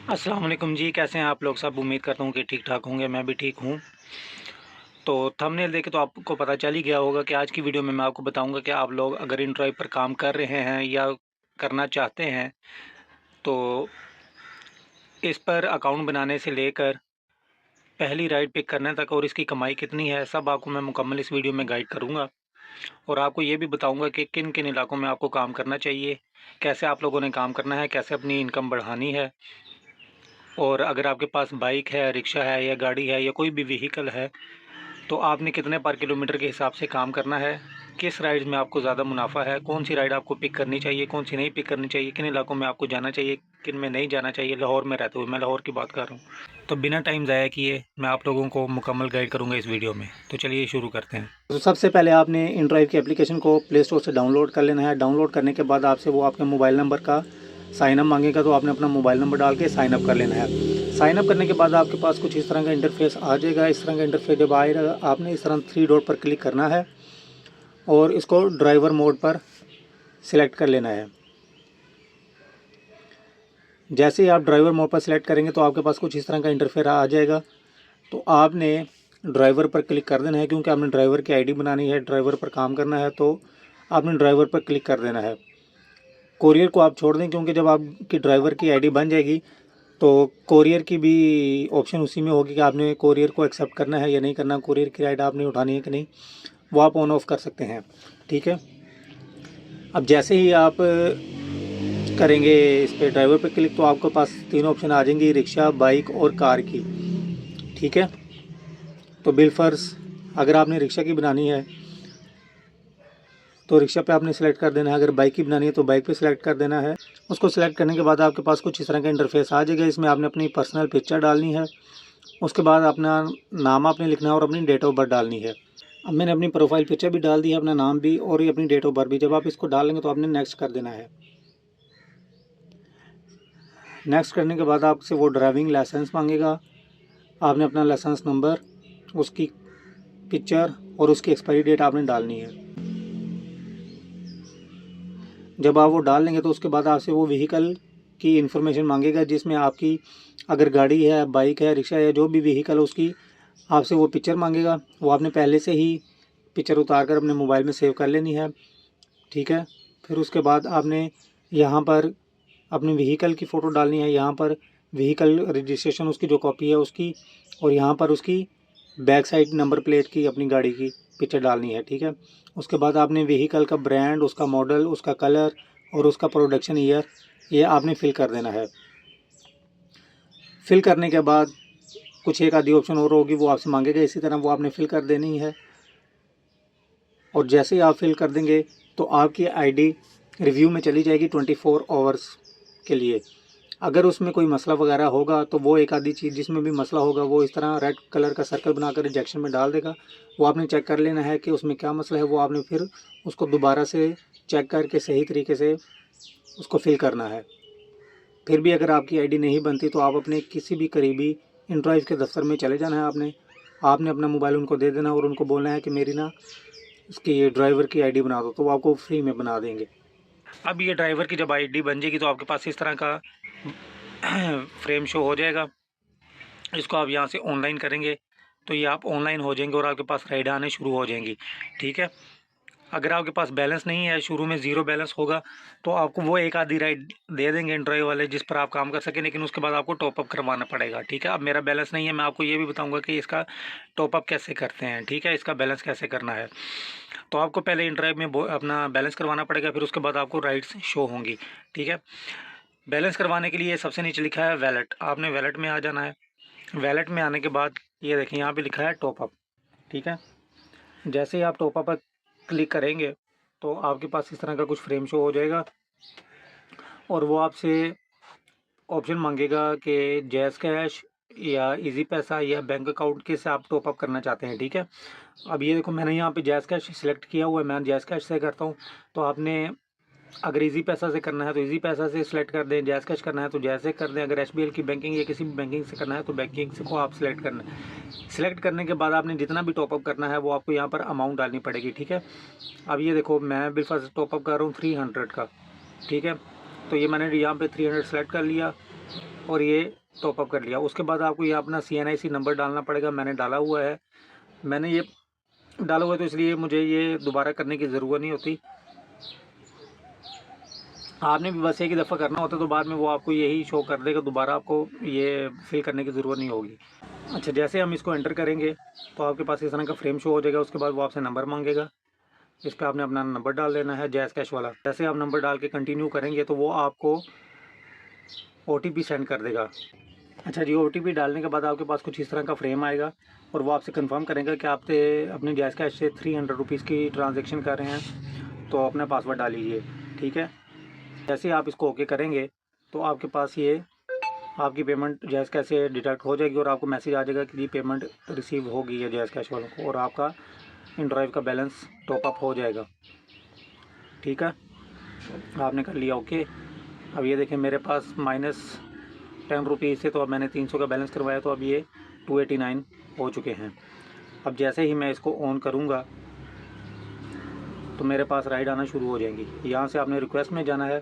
अस्सलाम वालेकुम जी, कैसे हैं आप लोग सब। उम्मीद करता हूँ कि ठीक ठाक होंगे। मैं भी ठीक हूँ। तो थंबनेल देखे तो आपको पता चल ही गया होगा कि आज की वीडियो में मैं आपको बताऊंगा कि आप लोग अगर इन ड्राइव पर काम कर रहे हैं या करना चाहते हैं तो इस पर अकाउंट बनाने से लेकर पहली राइड पिक करने तक और इसकी कमाई कितनी है, सब आपको मैं मुकम्मल इस वीडियो में गाइड करूँगा। और आपको ये भी बताऊँगा कि किन किन इलाकों में आपको काम करना चाहिए, कैसे आप लोगों ने काम करना है, कैसे अपनी इनकम बढ़ानी है। और अगर आपके पास बाइक है, रिक्शा है या गाड़ी है या कोई भी व्हीकल है तो आपने कितने पर किलोमीटर के हिसाब से काम करना है, किस राइड में आपको ज़्यादा मुनाफा है, कौन सी राइड आपको पिक करनी चाहिए, कौन सी नहीं पिक करनी चाहिए, किन इलाकों में आपको जाना चाहिए, किन में नहीं जाना चाहिए। लाहौर में रहते हुए मैं लाहौर की बात कर रहा हूँ। तो बिना टाइम ज़ाया किए मैं आप लोगों को मुकम्मल गाइड करूँगा इस वीडियो में। तो चलिए शुरू करते हैं। तो सबसे पहले आपने इन ड्राइव की एप्लीकेशन को प्ले स्टोर से डाउनलोड कर लेना है। डाउनलोड करने के बाद आपसे वो आपके मोबाइल नंबर का साइन अप मांगेगा, तो आपने अपना मोबाइल नंबर डाल के साइन अप कर लेना है। साइन अप करने के बाद आपके पास कुछ इस तरह का इंटरफेस आ जाएगा। इस तरह का इंटरफेस जब आएगा आपने इस तरह 3 डॉट पर क्लिक करना है और इसको ड्राइवर मोड पर सिलेक्ट कर लेना है। जैसे ही आप ड्राइवर मोड पर सिलेक्ट करेंगे तो आपके पास कुछ इस तरह का इंटरफेस आ जाएगा। तो आपने ड्राइवर पर क्लिक कर देना है, क्योंकि आपने ड्राइवर की आईडी बनानी है, ड्राइवर पर काम करना है, तो आपने ड्राइवर पर क्लिक कर देना है। कोरियर को आप छोड़ दें, क्योंकि जब आपकी ड्राइवर की आईडी बन जाएगी तो कोरियर की भी ऑप्शन उसी में होगी कि आपने कोरियर को एक्सेप्ट करना है या नहीं करना, कोरियर की राइड आपने उठानी है कि नहीं, वो आप ऑन ऑफ कर सकते हैं। ठीक है। अब जैसे ही आप करेंगे इस पर ड्राइवर पर क्लिक तो आपके पास 3 ऑप्शन आ जाएंगी, रिक्शा, बाइक और कार की। ठीक है। तो बिलफर्स अगर आपने रिक्शा की बनानी है तो रिक्शा पे आपने सेलेक्ट कर देना है, अगर बाइक की बनानी है तो बाइक पे सेलेक्ट कर देना है। उसको सेलेक्ट करने के बाद आपके पास कुछ इस तरह का इंटरफेस आ जाएगा। इसमें आपने अपनी पर्सनल पिक्चर डालनी है, उसके बाद अपना नाम आपने लिखना है और अपनी डेट ऑफ बर्थ डालनी है। अब मैंने अपनी प्रोफाइल पिक्चर भी डाल दी है, अपना नाम भी और ये अपनी डेट ऑफ बर्थ भी। जब आप इसको डालेंगे तो आपने नेक्स्ट कर देना है। नेक्स्ट करने के बाद आपसे वो ड्राइविंग लाइसेंस मांगेगा। आपने अपना लाइसेंस नंबर, उसकी पिक्चर और उसकी एक्सपायरी डेट आपने डालनी है। जब आप वो डाल लेंगे तो उसके बाद आपसे वो व्हीकल की इन्फॉर्मेशन मांगेगा, जिसमें आपकी अगर गाड़ी है, बाइक है, रिक्शा है, जो भी व्हीकल है उसकी आपसे वो पिक्चर मांगेगा। वो आपने पहले से ही पिक्चर उतार कर अपने मोबाइल में सेव कर लेनी है। ठीक है। फिर उसके बाद आपने यहाँ पर अपने व्हीकल की फ़ोटो डालनी है, यहाँ पर व्हीकल रजिस्ट्रेशन उसकी जो कॉपी है उसकी, और यहाँ पर उसकी बैक साइड नंबर प्लेट की अपनी गाड़ी की पिक्चर डालनी है। ठीक है। उसके बाद आपने व्हीकल का ब्रांड, उसका मॉडल, उसका कलर और उसका प्रोडक्शन ईयर ये आपने फिल कर देना है। फिल करने के बाद कुछ एक आधी ऑप्शन और होगी, वो आपसे मांगेगा, इसी तरह वो आपने फिल कर देनी है। और जैसे ही आप फिल कर देंगे तो आपकी आईडी रिव्यू में चली जाएगी 24 आवर्स के लिए। अगर उसमें कोई मसला वगैरह होगा तो वो एक आधी चीज़ जिसमें भी मसला होगा वो इस तरह रेड कलर का सर्कल बनाकर रिजेक्शन में डाल देगा। वो आपने चेक कर लेना है कि उसमें क्या मसला है, वो आपने फिर उसको दोबारा से चेक करके सही तरीके से उसको फिल करना है। फिर भी अगर आपकी आईडी नहीं बनती तो आप अपने किसी भी करीबी इंड्राइव के दफ्तर में चले जाना है। आपने अपना मोबाइल उनको दे देना और उनको बोलना है कि मेरी ना इसकी ड्राइवर की आईडी बना दो, तो वो आपको फ्री में बना देंगे। अब ये ड्राइवर की जब आईडी बन जाएगी तो आपके पास इस तरह का फ्रेम शो हो जाएगा। इसको आप यहाँ से ऑनलाइन करेंगे तो ये आप ऑनलाइन हो जाएंगे और आपके पास राइड आने शुरू हो जाएंगी। ठीक है। अगर आपके पास बैलेंस नहीं है, शुरू में ज़ीरो बैलेंस होगा, तो आपको वो एक आधी राइड दे देंगे ड्राइव वाले जिस पर आप काम कर सकें, लेकिन उसके बाद आपको टॉपअप करवाना पड़ेगा। ठीक है। अब मेरा बैलेंस नहीं है, मैं आपको ये भी बताऊंगा कि इसका टॉपअप कैसे करते हैं। ठीक है। इसका बैलेंस कैसे करना है, तो आपको पहले ड्राइव में अपना बैलेंस करवाना पड़ेगा, फिर उसके बाद आपको राइड्स शो होंगी। ठीक है। बैलेंस करवाने के लिए सबसे नीचे लिखा है वैलेट, आपने वैलेट में आ जाना है। वैलेट में आने के बाद ये देखें यहाँ पे लिखा है टॉपअप। ठीक है। जैसे ही आप टॉपअप पर क्लिक करेंगे तो आपके पास इस तरह का कुछ फ्रेम शो हो जाएगा और वो आपसे ऑप्शन मांगेगा कि जैज़ कैश या इजी पैसा या बैंक अकाउंट के से आप टॉपअप करना चाहते हैं। ठीक है। अब ये देखो मैंने यहाँ पे जैज़ कैश सिलेक्ट किया हुआ है, मैं जैज़ कैश से करता हूँ। तो आपने अगर इजी पैसा से करना है तो इजी पैसा से सिलेक्ट कर दें, जैज़ कैश करना है तो जैसे कर दें, अगर एसबीएल की बैंकिंग या किसी भी बैंकिंग से करना है तो बैंकिंग से को आप सिलेक्ट करना है। सिलेक्ट करने के बाद आपने जितना भी टॉपअप करना है वो आपको यहाँ पर अमाउंट डालनी पड़ेगी। ठीक है। अब ये देखो मैं बिल फर्स्ट टॉपअप कर रहा हूँ 300 का। ठीक है। तो ये मैंने यहाँ पे 300 सेलेक्ट कर लिया और ये टॉपअप कर लिया। उसके बाद आपको ये अपना CNIC नंबर डालना पड़ेगा। मैंने डाला हुआ है, मैंने ये डाला हुआ है, तो इसलिए मुझे ये दोबारा करने की ज़रूरत नहीं होती। आपने भी बस एक ही दफ़ा करना होता है, तो बाद में वो आपको यही शो कर देगा, दोबारा आपको ये फिल करने की ज़रूरत नहीं होगी। अच्छा, जैसे हम इसको एंटर करेंगे तो आपके पास इस तरह का फ्रेम शो हो जाएगा। उसके बाद वो आपसे नंबर मांगेगा, इस पर आपने अपना नंबर डाल देना है, जैज़ कैश वाला। जैसे आप नंबर डाल के कंटिन्यू करेंगे तो वो आपको OTP सेंड कर देगा। अच्छा जी, OTP डालने के बाद आपके पास कुछ इस तरह का फ्रेम आएगा और वो आपसे कंफर्म करेगा कि आप अपने जायज़ कैश से 300 रुपीज़ की ट्रांजैक्शन कर रहे हैं, तो अपना पासवर्ड डाल लीजिए। ठीक है, जैसे ही आप इसको ओके करेंगे तो आपके पास ये आपकी पेमेंट जायज़ कैश से डिडक्ट हो जाएगी और आपको मैसेज आ जाएगा कि ये पेमेंट रिसीव हो गई है जायज़ कैश वालों को, और आपका इन ड्राइव का बैलेंस टॉपअप हो जाएगा। ठीक है, आपने कर लिया ओके। अब ये देखें, मेरे पास -10 रुपीज़ से तो अब मैंने 300 का बैलेंस करवाया, तो अब ये 289 हो चुके हैं। अब जैसे ही मैं इसको ऑन करूँगा तो मेरे पास राइड आना शुरू हो जाएंगी। यहाँ से आपने रिक्वेस्ट में जाना है,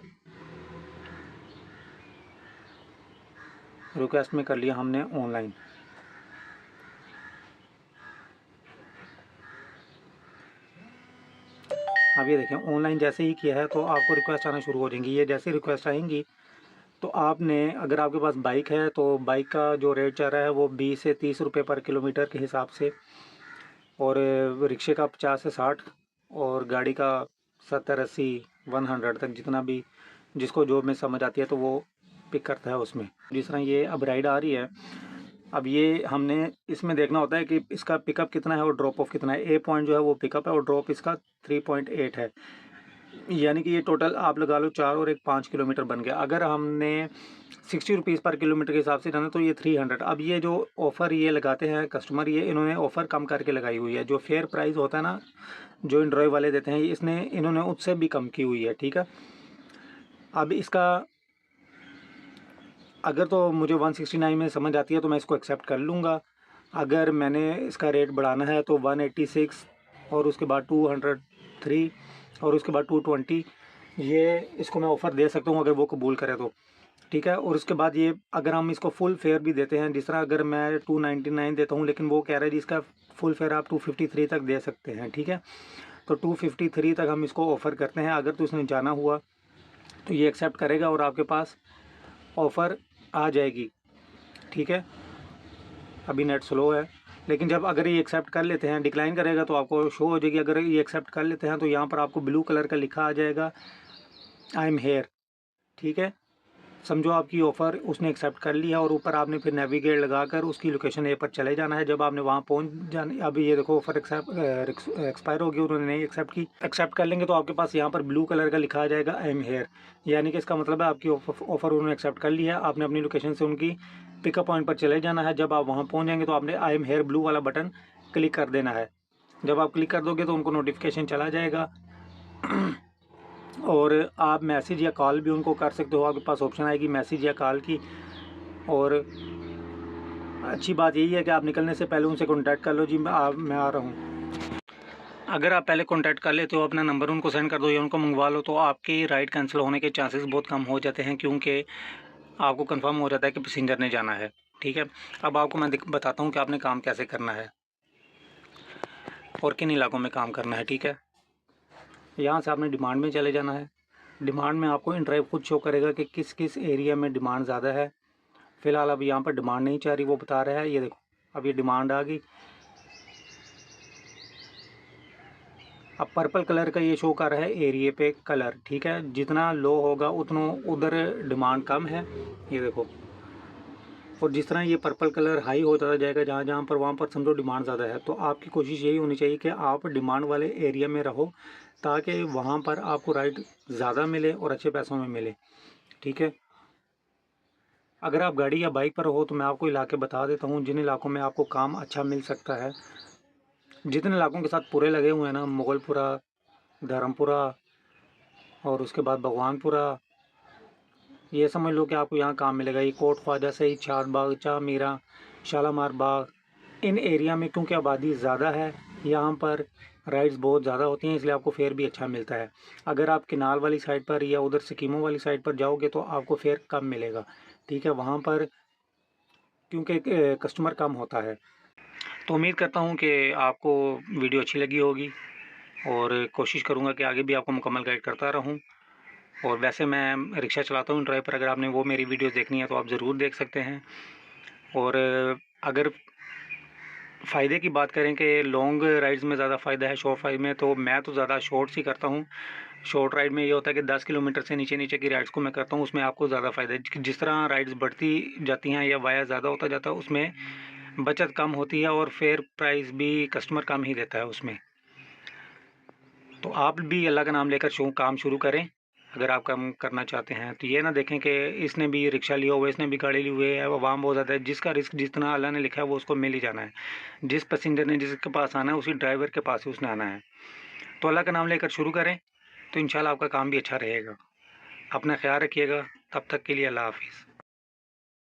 रिक्वेस्ट में कर लिया हमने ऑनलाइन। अब ये देखें, ऑनलाइन जैसे ही किया है तो आपको रिक्वेस्ट आना शुरू हो जाएंगी। ये जैसे रिक्वेस्ट आएंगी तो आपने, अगर आपके पास बाइक है तो बाइक का जो रेट चल रहा है वो 20 से 30 रुपये पर किलोमीटर के हिसाब से, और रिक्शे का 50 से 60, और गाड़ी का 70, 80, 100 तक, जितना भी जिसको जो में समझ आती है तो वो पिक करता है उसमें। जिस तरह ये अब राइड आ रही है, अब ये हमने इसमें देखना होता है कि इसका पिकअप कितना है और ड्रॉप ऑफ कितना है। A पॉइंट जो है वो पिकअप है और ड्रॉप इसका 3.8 है, यानी कि ये टोटल आप लगा लो 4 और 1 5 किलोमीटर बन गया। अगर हमने 60 रुपीज़ पर किलोमीटर के हिसाब से जाना तो ये 300। अब ये जो ऑफ़र ये लगाते हैं कस्टमर, ये इन्होंने ऑफ़र कम करके लगाई हुई है। जो फेयर प्राइस होता है ना, जो इन ड्राइव वाले देते हैं, इसने इन्होंने उससे भी कम की हुई है। ठीक है, अब इसका अगर तो मुझे 169 में समझ आती है तो मैं इसको एक्सेप्ट कर लूँगा। अगर मैंने इसका रेट बढ़ाना है तो 186, और उसके बाद 203, और उसके बाद 220, ये इसको मैं ऑफ़र दे सकता हूँ अगर वो कबूल करे तो। ठीक है, और उसके बाद ये अगर हम इसको फुल फेयर भी देते हैं, जिस तरह अगर मैं 299 देता हूँ, लेकिन वो कह रहा है जी इसका फुल फेयर आप 253 तक दे सकते हैं। ठीक है, तो 253 तक हम इसको ऑफ़र करते हैं। अगर तो इसने जाना हुआ तो ये एक्सेप्ट करेगा और आपके पास ऑफ़र आ जाएगी। ठीक है, अभी नेट स्लो है, लेकिन जब अगर ये एक्सेप्ट कर लेते हैं, डिक्लाइन करेगा तो आपको शो हो जाएगी। अगर ये एक्सेप्ट कर लेते हैं तो यहाँ पर आपको ब्लू कलर का लिखा आ जाएगा आई एम हेयर। ठीक है, समझो आपकी ऑफ़र उसने एक्सेप्ट कर लिया, और ऊपर आपने फिर नेविगेट लगाकर उसकी लोकेशन ए पर चले जाना है। जब आपने वहाँ पहुँच जाने, अभी ये देखो ऑफ़र एक्सपायर हो गई, उन्होंने नहीं एक्सेप्ट की। एक्सेप्ट कर लेंगे तो आपके पास यहाँ पर ब्लू कलर का लिखा आ जाएगा आई एम हेयर, यानी कि इसका मतलब है आपकी ऑफ़र उन्होंने एक्सेप्ट कर लिया है। आपने अपनी लोकेशन से उनकी पिकअप पॉइंट पर चले जाना है। जब आप वहाँ पहुँच जाएंगे तो आपने आई एम हेयर ब्लू वाला बटन क्लिक कर देना है। जब आप क्लिक कर दोगे तो उनको नोटिफिकेशन चला जाएगा और आप मैसेज या कॉल भी उनको कर सकते हो। आपके पास ऑप्शन आएगी मैसेज या कॉल की। और अच्छी बात यही है कि आप निकलने से पहले उनसे कॉन्टैक्ट कर लो, जी मैं आ रहा हूँ। अगर आप पहले कॉन्टैक्ट कर लेते हो, अपना नंबर उनको सेंड कर दो या उनको मंगवा लो, तो आपकी राइड कैंसिल होने के चांसेस बहुत कम हो जाते हैं, क्योंकि आपको कंफर्म हो जाता है कि पैसेंजर ने जाना है। ठीक है, अब आपको मैं बताता हूँ कि आपने काम कैसे करना है और किन इलाकों में काम करना है। ठीक है, यहाँ से आपने डिमांड में चले जाना है। डिमांड में आपको इन ड्राइव खुद शो करेगा कि किस किस एरिया में डिमांड ज़्यादा है। फ़िलहाल अब यहाँ पर डिमांड नहीं चाह रही, वो बता रहा है। ये देखो, अब ये डिमांड आ गई। अब पर्पल कलर का ये शो कर रहा है एरिया पे कलर। ठीक है, जितना लो होगा उतना उधर डिमांड कम है, ये देखो। और जिस तरह ये पर्पल कलर हाई होता जाएगा जहाँ जहाँ पर, वहाँ पर समझो डिमांड ज़्यादा है। तो आपकी कोशिश यही होनी चाहिए कि आप डिमांड वाले एरिया में रहो, ताकि वहाँ पर आपको राइड ज़्यादा मिले और अच्छे पैसों में मिले। ठीक है, अगर आप गाड़ी या बाइक पर हो तो मैं आपको इलाके बता देता हूँ जिन इलाकों में आपको काम अच्छा मिल सकता है। जितने इलाकों के साथ पूरे लगे हुए हैं ना, मुगलपुरा, धर्मपुरा, और उसके बाद भगवानपुरा, ये समझ लो कि आपको यहाँ काम मिलेगा। ये कोट ख्वाजा से ही चार बाग, चाह मीरा, शालामार बाग, इन एरिया में क्योंकि आबादी ज़्यादा है, यहाँ पर राइड्स बहुत ज़्यादा होती हैं, इसलिए आपको फेयर भी अच्छा मिलता है। अगर आप किनाल वाली साइड पर या उधर सिक्किमों वाली साइड पर जाओगे तो आपको फेयर कम मिलेगा, ठीक है, वहाँ पर क्योंकि कस्टमर कम होता है। तो उम्मीद करता हूँ कि आपको वीडियो अच्छी लगी होगी और कोशिश करूँगा कि आगे भी आपको मुकम्मल गाइड करता रहूँ। और वैसे मैं रिक्शा चलाता हूँ ड्राइव पर, अगर आपने वो मेरी वीडियोस देखनी है तो आप ज़रूर देख सकते हैं। और अगर फ़ायदे की बात करें कि लॉन्ग राइड्स में ज़्यादा फ़ायदा है शॉर्ट राइड में, तो मैं तो ज़्यादा शॉर्ट्स ही करता हूँ। शॉर्ट राइड में ये होता है कि 10 किलोमीटर से नीचे नीचे की राइड्स को मैं करता हूँ, उसमें आपको ज़्यादा फ़ायदा है। जिस तरह राइड्स बढ़ती जाती हैं या वाया ज़्यादा होता जाता है, उसमें बचत कम होती है और फेयर प्राइस भी कस्टमर कम ही देता है उसमें। तो आप भी अल्लाह का नाम लेकर काम शुरू करें। अगर आप काम करना चाहते हैं तो ये ना देखें कि इसने भी रिक्शा लिया हुआ है, इसने भी गाड़ी ली हुई है, आवाम बहुत ज़्यादा है। जिसका रिस्क जितना अल्लाह ने लिखा है वो उसको मिल ही जाना है। जिस पैसेंजर ने जिसके पास आना है उसी ड्राइवर के पास ही उसने आना है। तो अल्लाह का नाम लेकर शुरू करें, तो इंशाल्लाह आपका काम भी अच्छा रहेगा। अपना ख्याल रखिएगा। तब तक के लिए अल्लाह हाफ़िज़।